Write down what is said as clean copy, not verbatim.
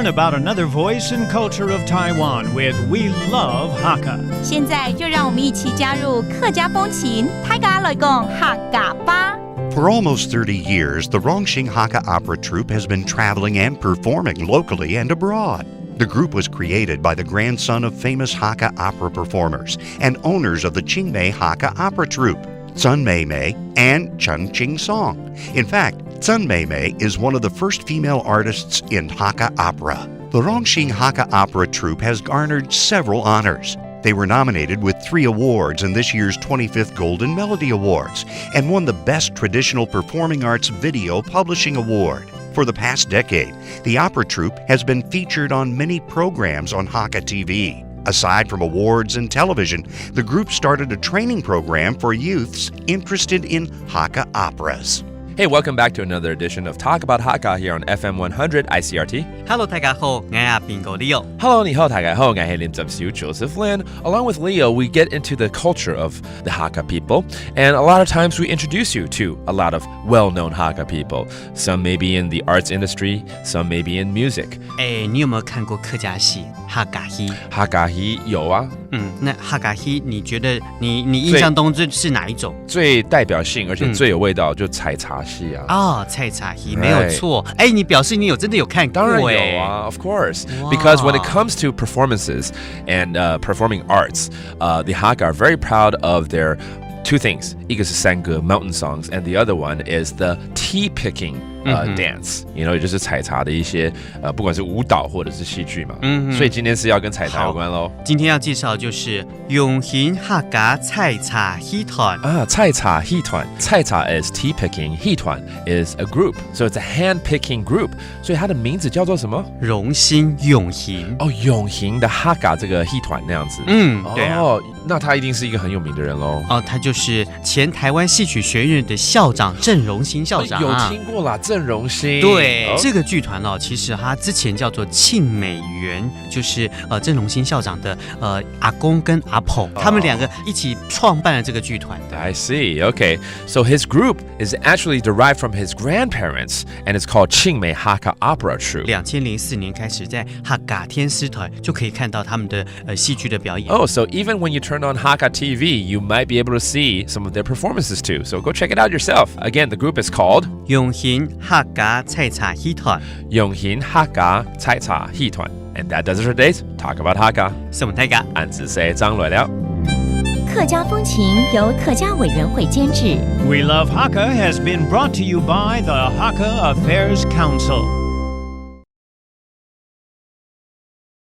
learn about another voice and culture of Taiwan with We Love Hakka. 现在就让我们一起加入客家风情，大家来讲客家吧。For almost 30 years, the Rongxing Hakka Opera Troupe has been traveling and performing locally and abroad. The group was created by the grandson of famous Hakka opera performers and owners of the Qingmei Hakka Opera Troupe, Zun Meimei and Chen Qing-song. In fact, Zun Meimei is one of the first female artists in Hakka opera. The Rongxing Hakka Opera Troupe has garnered several honors. They were nominated with 3 awards in this year's 25th Golden Melody Awards and won the Best Traditional Performing Arts Video Publishing Award. For the past decade, the opera troupe has been featured on many programs on Hakka TV. Aside from awards and television, the group started a training program for youths interested in Hakka operas. Hey, welcome back to another edition of Talk About Hakka here on FM 100 ICRT. Hello， 大家好，我係邊個 Leo。Hello, 你好，大家好，我係林振少 Joseph Lin. Along with Leo, we get into the culture of the Hakka people, and a lot of times we introduce you to a lot of well-known Hakka people. Some may be in the arts industry, some may be in music. 你有沒有看過客家戲客家戲？客家戲有啊。那客家戲你覺得你印象中這是哪一種？最代表性而且最有味道就採茶戲啊。採茶戲沒有錯。你表示你真的有看過？當然有啊 ，of course. Because when it comes to performances and performing arts, the Hakka are very proud of their two things. 一個是山歌 mountain songs, and the other one is the tea picking dance. You know, 就是採茶的一些不管是舞蹈或者是戲劇嘛。所以今天是要跟採茶有關咯。今天要介紹就是永興客家採茶戲團採茶戲團 採茶 is tea picking, 戲團 is a group. So it's a hand picking group. 所以它的名字叫做什麼？榮興永興。永興的客家這個戲團那樣子。對啊。那他一定是一個很有名的人咯。他就是前台灣戲曲學院的校長鄭榮興校長。有聽過啦，鄭榮興。對，這個劇團其實他之前叫做慶美園，就是鄭榮興校長的阿公跟阿婆，他們兩個一起創辦了這個劇團。I see. Okay. So his group is actually derived from his grandparents, and it's called Qingmei Hakka Opera Troupe. 2004年開始在客家天獅台就可以看到他們的戲劇的表演。Oh, so even when you turn on Hakka TV, you might be able to see some of their performances too. So go check it out yourself. Again, the group is called 永興客家採茶戲團。永興客家採茶戲團。And that does it for today's Talk About Hakka. 什麼大家？俺只係張來了。客家風情由客家委員會監製。We Love Hakka has been brought to you by the Hakka Affairs Council.